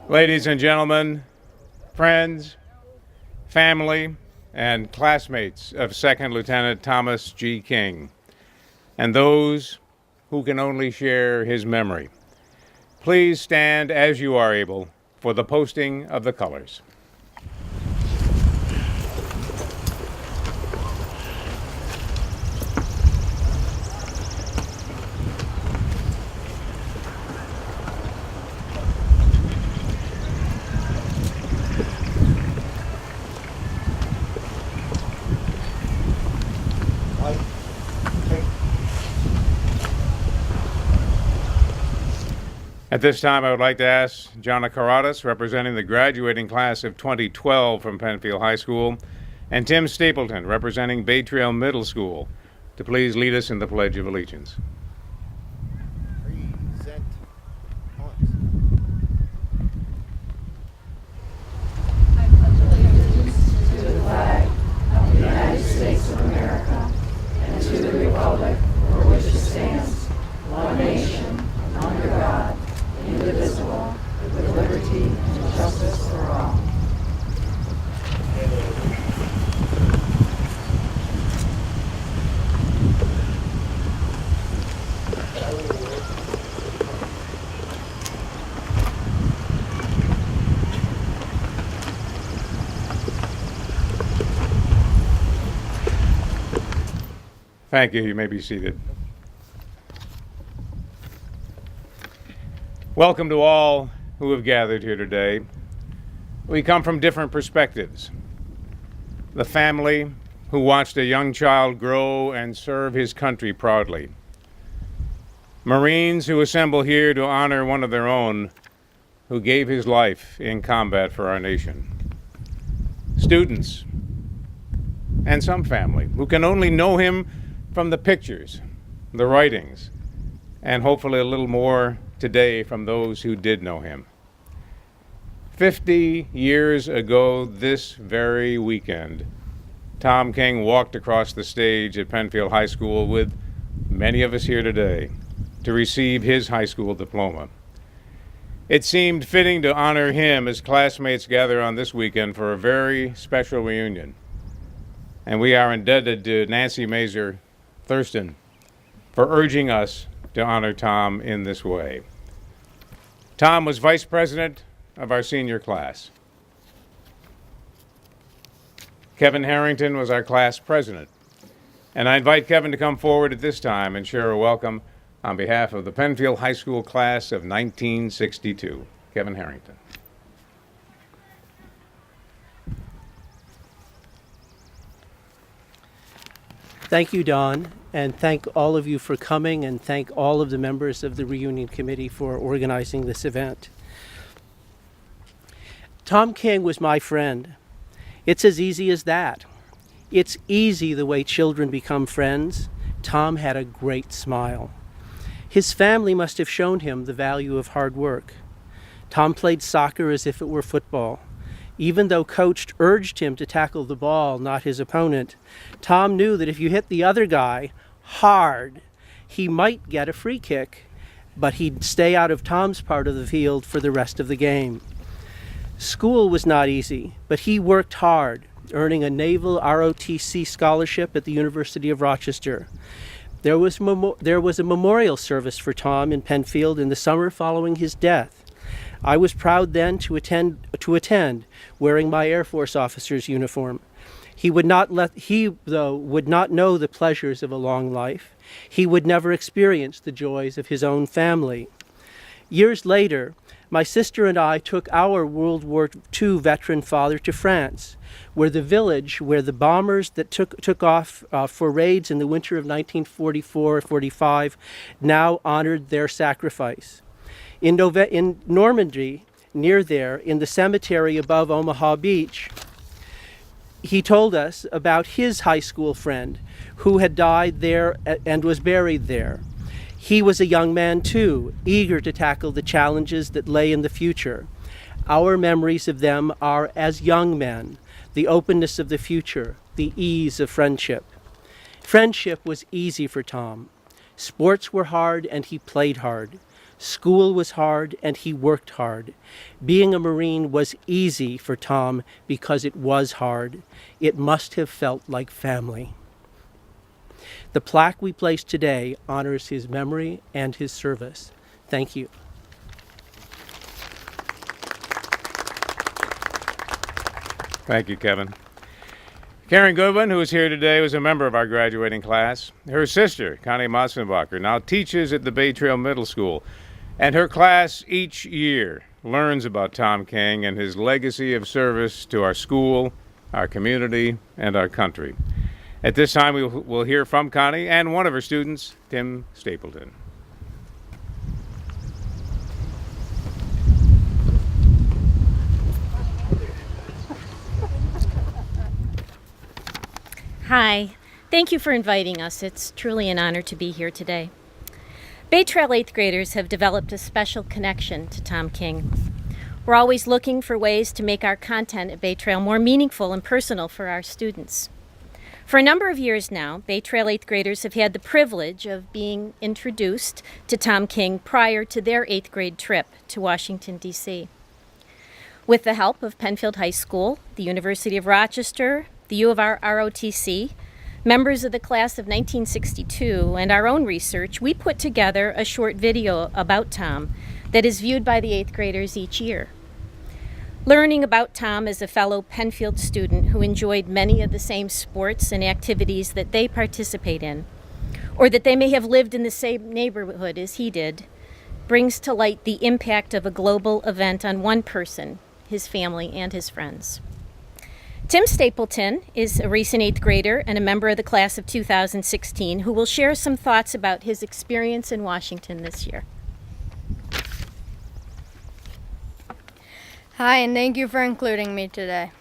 Ladies and gentlemen, friends, family, and classmates of Second Lieutenant Thomas G. King, and those who can only share his memory, please stand as you are able for the posting of the colors. At this time, I would like to ask Jana Karadas, representing the graduating class of 2012 from Penfield High School, and Tim Stapleton, representing Bay Trail Middle School, to please lead us in the Pledge of Allegiance. Present. I pledge allegiance to the flag of the United States of America and to the republic for which it stands, one nation, under God, indivisible, with liberty and justice for all. Thank you. You may be seated. Welcome to all who have gathered here today. We come from different perspectives. The family who watched a young child grow and serve his country proudly. Marines who assemble here to honor one of their own who gave his life in combat for our nation. Students and some family who can only know him from the pictures, the writings, and hopefully a little more today from those who did know him. 50 years ago this very weekend, Tom King walked across the stage at Penfield High School with many of us here today to receive his high school diploma. It seemed fitting to honor him as classmates gather on this weekend for a very special reunion. And we are indebted to Nancy Mazur Thurston for urging us to honor Tom in this way. Tom was vice president of our senior class. Kevin Harrington was our class president. And I invite Kevin to come forward at this time and share a welcome on behalf of the Penfield High School class of 1962. Kevin Harrington. Thank you, Don, and thank all of you for coming, and thank all of the members of the reunion committee for organizing this event. Tom King was my friend. It's as easy as that. It's easy the way children become friends. Tom had a great smile. His family must have shown him the value of hard work. Tom played soccer as if it were football. Even though coach urged him to tackle the ball, not his opponent, Tom knew that if you hit the other guy hard, he might get a free kick, but he'd stay out of Tom's part of the field for the rest of the game. School was not easy, but he worked hard, earning a Naval ROTC scholarship at the University of Rochester. There was a memorial service for Tom in Penfield in the summer following his death. I was proud then to attend wearing my Air Force officer's uniform. He would not know the pleasures of a long life. He would never experience the joys of his own family. Years later, my sister and I took our World War II veteran father to France, where the village where the bombers that took off for raids in the winter of 1944-45 now honored their sacrifice. In Normandy, near there, in the cemetery above Omaha Beach, he told us about his high school friend who had died there and was buried there. He was a young man too, eager to tackle the challenges that lay in the future. Our memories of them are as young men, the openness of the future, the ease of friendship. Friendship was easy for Tom. Sports were hard and he played hard. School was hard, and he worked hard. Being a Marine was easy for Tom because it was hard. It must have felt like family. The plaque we place today honors his memory and his service. Thank you. Thank you, Kevin. Karen Goodwin, who is here today, was a member of our graduating class. Her sister, Connie Motzenbacher, now teaches at the Bay Trail Middle School, and her class each year learns about Tom King and his legacy of service to our school, our community, and our country. At this time, we'll hear from Connie and one of her students, Tim Stapleton. Hi, thank you for inviting us. It's truly an honor to be here today. Bay Trail 8th graders have developed a special connection to Tom King. We're always looking for ways to make our content at Bay Trail more meaningful and personal for our students. For a number of years now, Bay Trail 8th graders have had the privilege of being introduced to Tom King prior to their 8th grade trip to Washington, D.C. With the help of Penfield High School, the University of Rochester, the U of R ROTC, members of the class of 1962, and our own research, we put together a short video about Tom that is viewed by the 8th graders each year. Learning about Tom as a fellow Penfield student who enjoyed many of the same sports and activities that they participate in, or that they may have lived in the same neighborhood as he did, brings to light the impact of a global event on one person, his family, and his friends. Tim Stapleton is a recent 8th grader and a member of the class of 2016 who will share some thoughts about his experience in Washington this year. Hi, and thank you for including me today.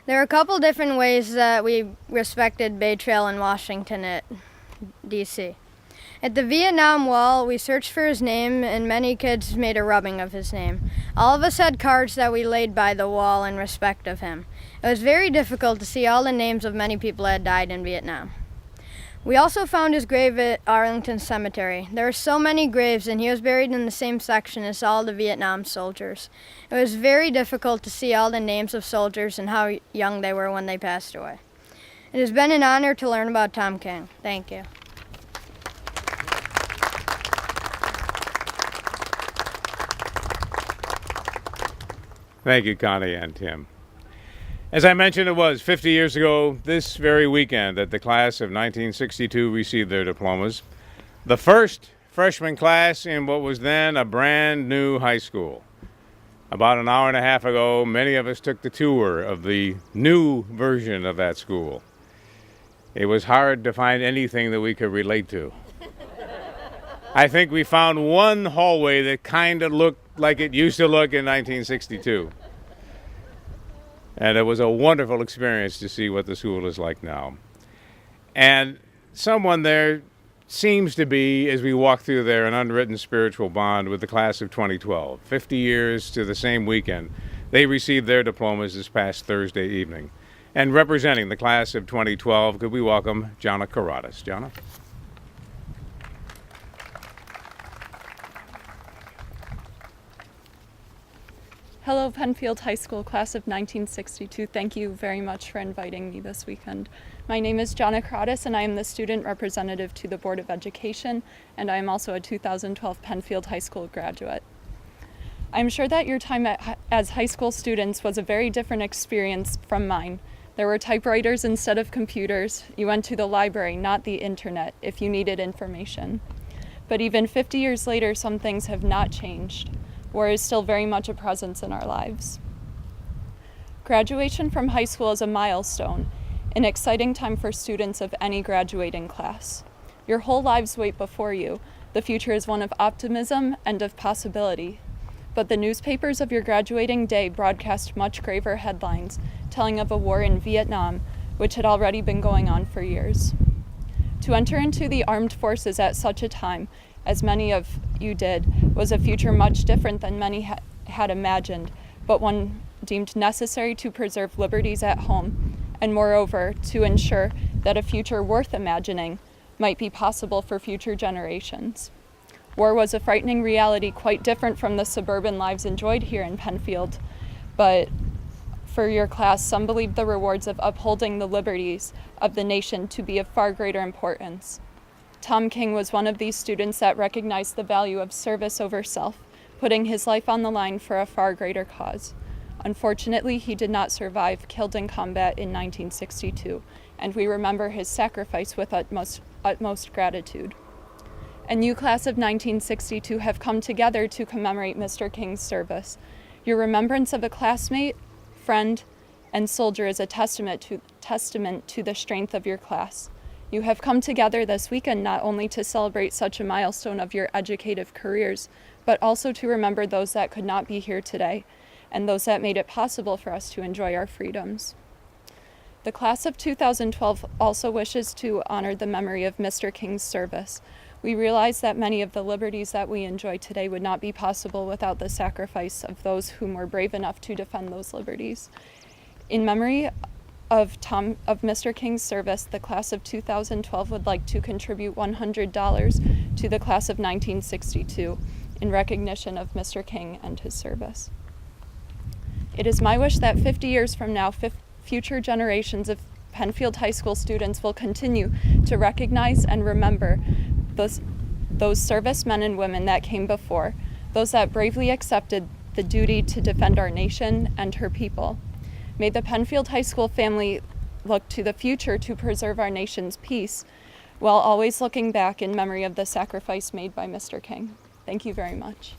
There are a couple different ways that we respected Bay Trail in Washington at D.C. At the Vietnam Wall, we searched for his name, and many kids made a rubbing of his name. All of us had cards that we laid by the wall in respect of him. It was very difficult to see all the names of many people that had died in Vietnam. We also found his grave at Arlington Cemetery. There were so many graves, and he was buried in the same section as all the Vietnam soldiers. It was very difficult to see all the names of soldiers and how young they were when they passed away. It has been an honor to learn about Tom King. Thank you. Thank you, Connie and Tim. As I mentioned, it was 50 years ago this very weekend that the class of 1962 received their diplomas. The first freshman class in what was then a brand new high school. About an hour and a half ago, many of us took the tour of the new version of that school. It was hard to find anything that we could relate to. I think we found one hallway that kind of looked like it used to look in 1962. And it was a wonderful experience to see what the school is like now. And someone there seems to be, as we walk through there, an unwritten spiritual bond with the class of 2012. 50 years to the same weekend. They received their diplomas this past Thursday evening. And representing the class of 2012, could we welcome Jana Karadas. Jana? Hello, Penfield High School class of 1962. Thank you very much for inviting me this weekend. My name is Jana Karadas, and I am the student representative to the Board of Education, and I am also a 2012 Penfield High School graduate. I'm sure that your time as high school students was a very different experience from mine. There were typewriters instead of computers. You went to the library, not the internet, if you needed information. But even 50 years later, some things have not changed. War is still very much a presence in our lives. Graduation from high school is a milestone, an exciting time for students of any graduating class. Your whole lives wait before you. The future is one of optimism and of possibility. But the newspapers of your graduating day broadcast much graver headlines, telling of a war in Vietnam, which had already been going on for years. To enter into the armed forces at such a time, as many of you did, was a future much different than many had imagined, but one deemed necessary to preserve liberties at home, and moreover, to ensure that a future worth imagining might be possible for future generations. War was a frightening reality, quite different from the suburban lives enjoyed here in Penfield. But for your class, some believe the rewards of upholding the liberties of the nation to be of far greater importance. Tom King was one of these students that recognized the value of service over self, putting his life on the line for a far greater cause. Unfortunately, he did not survive, killed in combat in 1962, and we remember his sacrifice with utmost gratitude. And you, class of 1962, have come together to commemorate Mr. King's service. Your remembrance of a classmate, friend, and soldier is a testament to the strength of your class. You have come together this weekend not only to celebrate such a milestone of your educative careers, but also to remember those that could not be here today, and those that made it possible for us to enjoy our freedoms. The class of 2012 also wishes to honor the memory of Mr. King's service. We realize that many of the liberties that we enjoy today would not be possible without the sacrifice of those whom were brave enough to defend those liberties. In memory of Mr. King's service, the class of 2012 would like to contribute $100 to the class of 1962 in recognition of Mr. King and his service. It is my wish that 50 years from now, future generations of Penfield High School students will continue to recognize and remember those servicemen and women that came before, those that bravely accepted the duty to defend our nation and her people. May the Penfield High School family look to the future to preserve our nation's peace, while always looking back in memory of the sacrifice made by Mr. King. Thank you very much.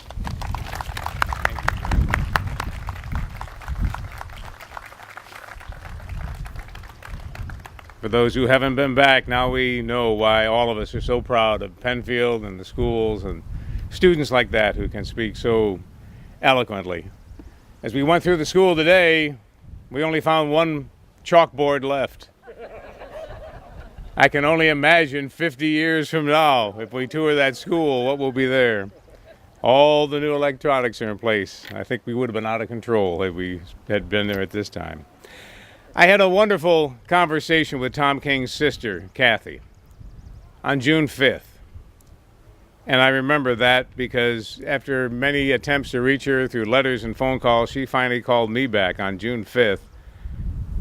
For those who haven't been back, now we know why all of us are so proud of Penfield and the schools and students like that who can speak so eloquently. As we went through the school today, we only found one chalkboard left. I can only imagine 50 years from now, if we tour that school, what will be there. All the new electronics are in place. I think we would have been out of control if we had been there at this time. I had a wonderful conversation with Tom King's sister, Kathy, on June 5th. And I remember that because after many attempts to reach her through letters and phone calls, she finally called me back on June 5th,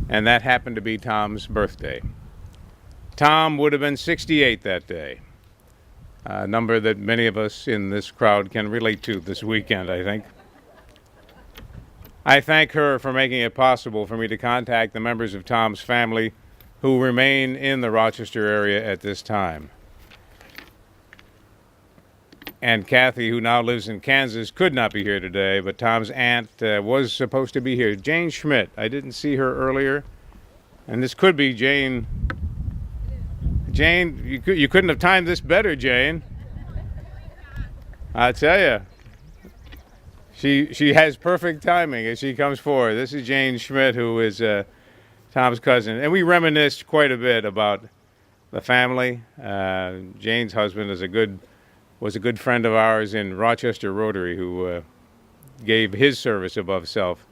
and that happened to be Tom's birthday. Tom would have been 68 that day, a number that many of us in this crowd can relate to this weekend, I think. I thank her for making it possible for me to contact the members of Tom's family who remain in the Rochester area at this time. And Kathy, who now lives in Kansas, could not be here today, but Tom's aunt was supposed to be here. Jane Schmidt. I didn't see her earlier. And this could be Jane. Jane, you couldn't have timed this better, Jane. I tell you. She has perfect timing as she comes forward. This is Jane Schmidt, who is Tom's cousin. And we reminisced quite a bit about the family. Jane's husband was a good friend of ours in Rochester Rotary, who gave his service above self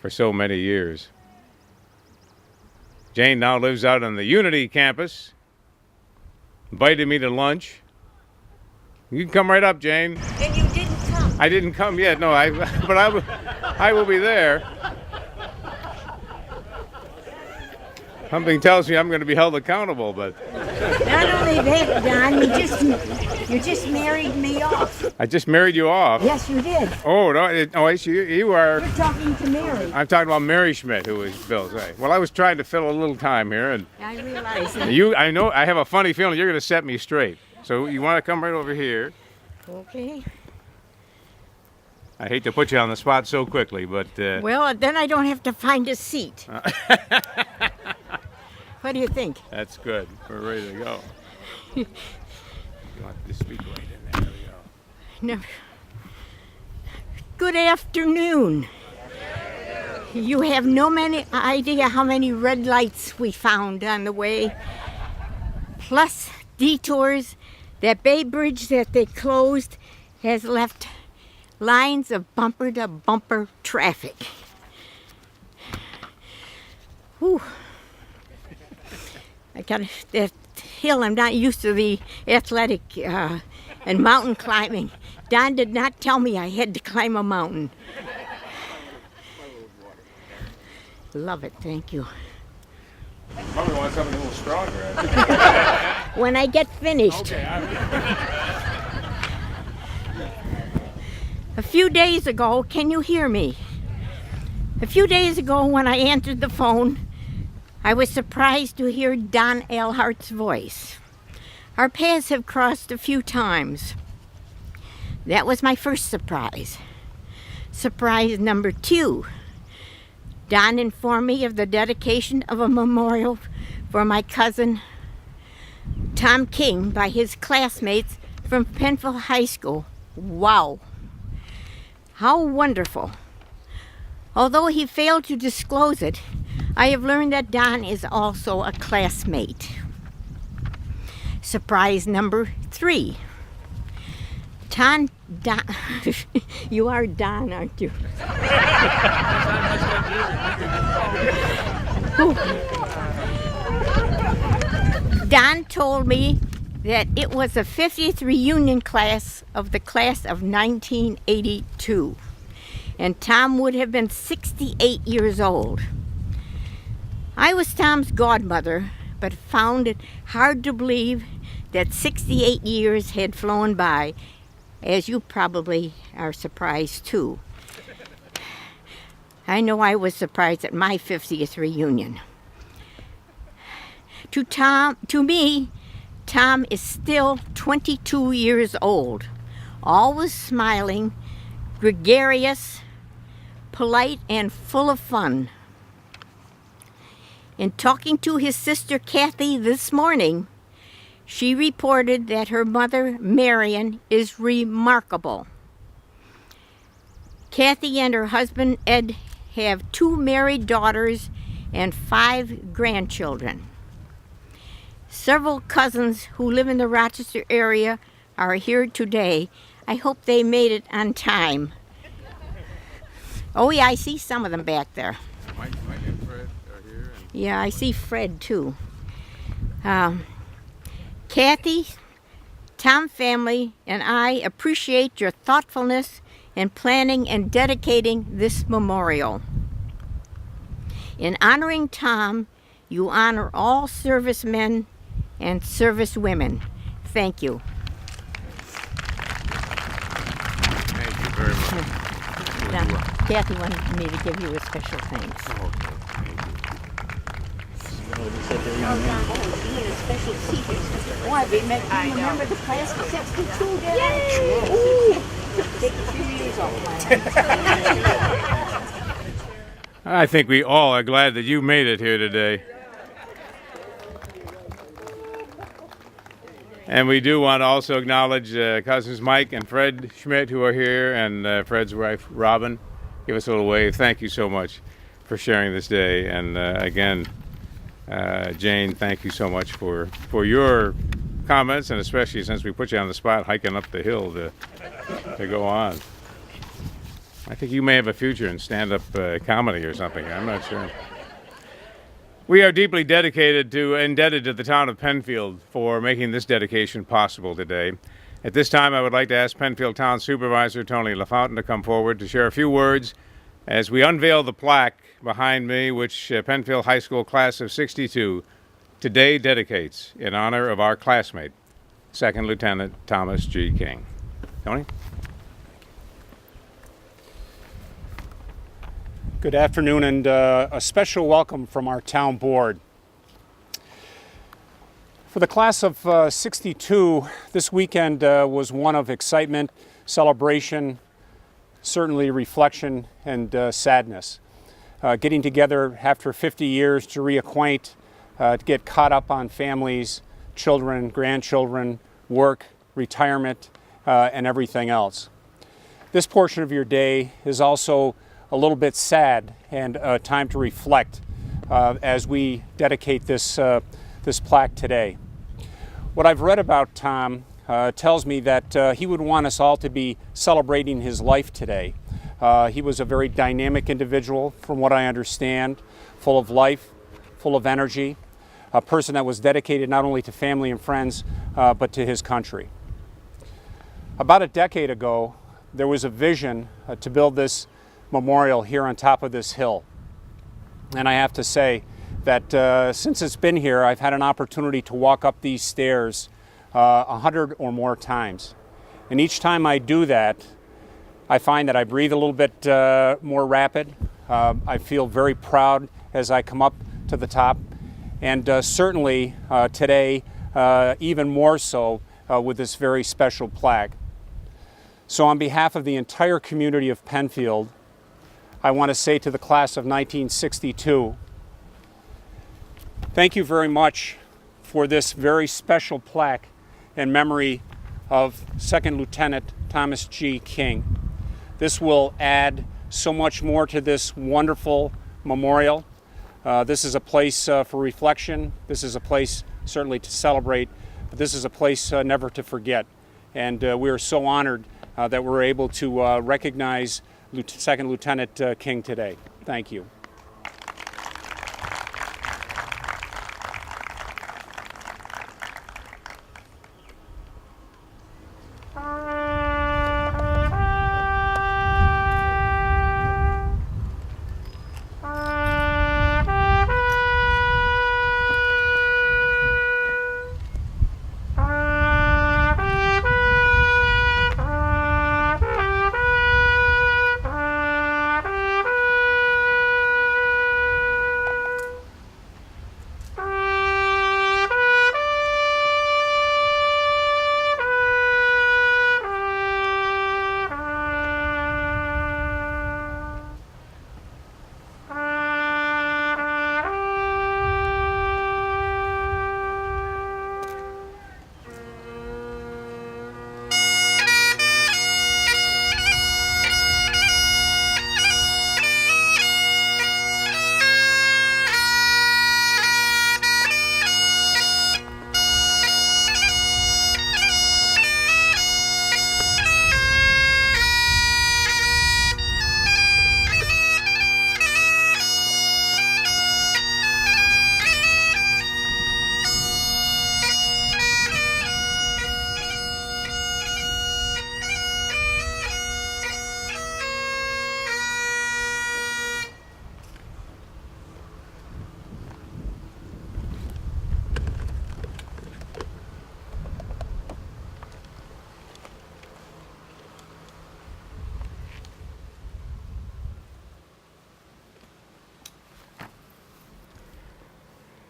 for so many years. Jane now lives out on the Unity campus. Invited me to lunch. You can come right up, Jane. And you didn't come. I didn't come yet, no, but I will be there. Something tells me I'm going to be held accountable, but... Not only that, Don, you just married me off. I just married you off? Yes, you did. Oh, no, you are... You're talking to Mary. I'm talking about Mary Schmidt, who is Bill's wife. Well, I was trying to fill a little time here, and... I realize it. I know, I have a funny feeling you're going to set me straight. So you want to come right over here. Okay. I hate to put you on the spot so quickly, but... Well, then I don't have to find a seat. What do you think? That's good. We're ready to go. You want to speak right in there. There we go. No. Good afternoon. You have no idea how many red lights we found on the way. Plus detours. That Bay Bridge that they closed has left lines of bumper-to-bumper traffic. Whew. I got that hill. I'm not used to the athletic and mountain climbing. Don did not tell me I had to climb a mountain. Love it, thank you. Probably want something a little stronger. When I get finished. Okay, A few days ago, can you hear me? A few days ago when I answered the phone, I was surprised to hear Don Alhart's voice. Our paths have crossed a few times. That was my first surprise. Surprise number 2. Don informed me of the dedication of a memorial for my cousin Tom King by his classmates from Penfield High School. Wow! How wonderful! Although he failed to disclose it, I have learned that Don is also a classmate. Surprise number 3. Don, you are Don, aren't you? Don told me that it was the 50th reunion class of the class of 1982, and Tom would have been 68 years old. I was Tom's godmother, but found it hard to believe that 68 years had flown by, as you probably are surprised too. I know I was surprised at my 50th reunion. To me, Tom is still 22 years old, always smiling, gregarious, polite, and full of fun. In talking to his sister Kathy this morning, she reported that her mother, Marion, is remarkable. Kathy and her husband, Ed, have 2 married daughters and 5 grandchildren. Several cousins who live in the Rochester area are here today. I hope they made it on time. Oh yeah, I see some of them back there. Mike and Fred are here. Yeah, I see Fred too. Kathy, Tom family, and I appreciate your thoughtfulness in planning and dedicating this memorial. In honoring Tom, you honor all servicemen and servicewomen. Thank you. Thank you very much. Now, Kathy wanted me to give you a special thanks. Remember the class of 62, did I? Take a few years off. I think we all are glad that you made it here today. And we do want to also acknowledge cousins Mike and Fred Schmidt who are here, and Fred's wife Robin. Give us a little wave. Thank you so much for sharing this day. And again, Jane, thank you so much for your comments, and especially since we put you on the spot hiking up the hill to go on. I think you may have a future in stand-up comedy or something. I'm not sure. We are deeply indebted to the town of Penfield for making this dedication possible today. At this time, I would like to ask Penfield Town Supervisor Tony LaFountain to come forward to share a few words as we unveil the plaque behind me, which Penfield High School class of 62 today dedicates in honor of our classmate, Second Lieutenant Thomas G. King. Tony? Good afternoon, and a special welcome from our town board. For the class of 62, this weekend was one of excitement, celebration, certainly reflection, and sadness. Getting together after 50 years to reacquaint, to get caught up on families, children, grandchildren, work, retirement, and everything else. This portion of your day is also a little bit sad and a time to reflect as we dedicate this plaque today. What I've read about Tom tells me that he would want us all to be celebrating his life today. He was a very dynamic individual, from what I understand, full of life, full of energy, a person that was dedicated not only to family and friends, but to his country. About a decade ago, there was a vision to build this memorial here on top of this hill. And I have to say that since it's been here, I've had an opportunity to walk up these stairs 100 or more times. And each time I do that, I find that I breathe a little bit more rapid. I feel very proud as I come up to the top. And certainly today, even more so with this very special plaque. So on behalf of the entire community of Penfield, I want to say to the class of 1962, thank you very much for this very special plaque in memory of Second Lieutenant Thomas G. King. This will add so much more to this wonderful memorial. This is a place for reflection. This is a place certainly to celebrate, but this is a place never to forget. And we are so honored that we're able to recognize Second Lieutenant King today. Thank you.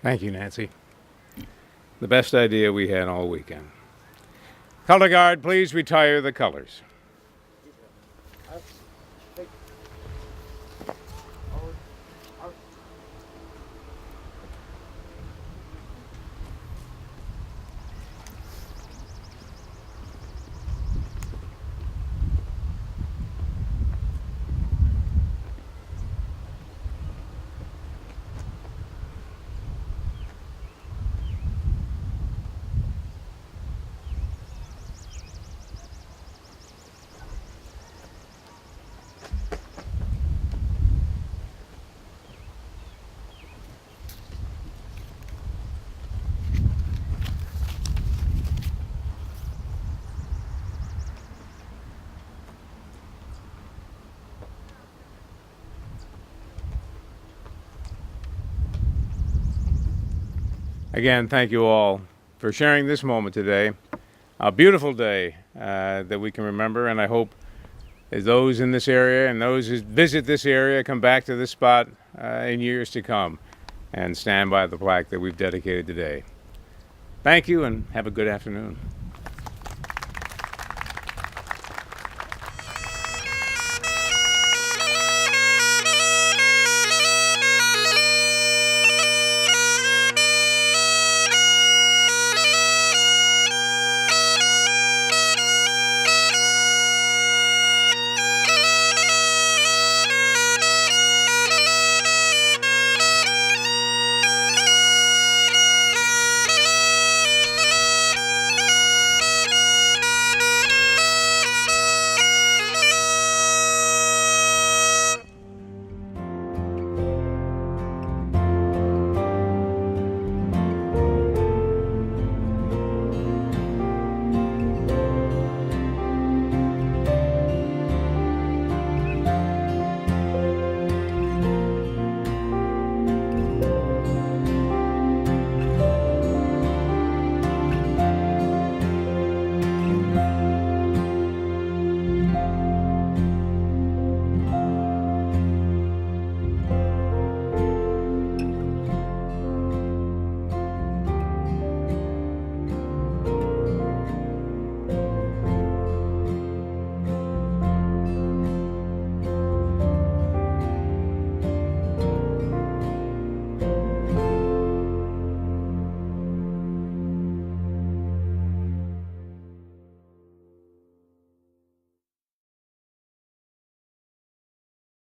Thank you, Nancy. The best idea we had all weekend. Color guard, please retire the colors. Again, thank you all for sharing this moment today. A beautiful day that we can remember, and I hope as those in this area and those who visit this area come back to this spot in years to come and stand by the plaque that we've dedicated today. Thank you and have a good afternoon.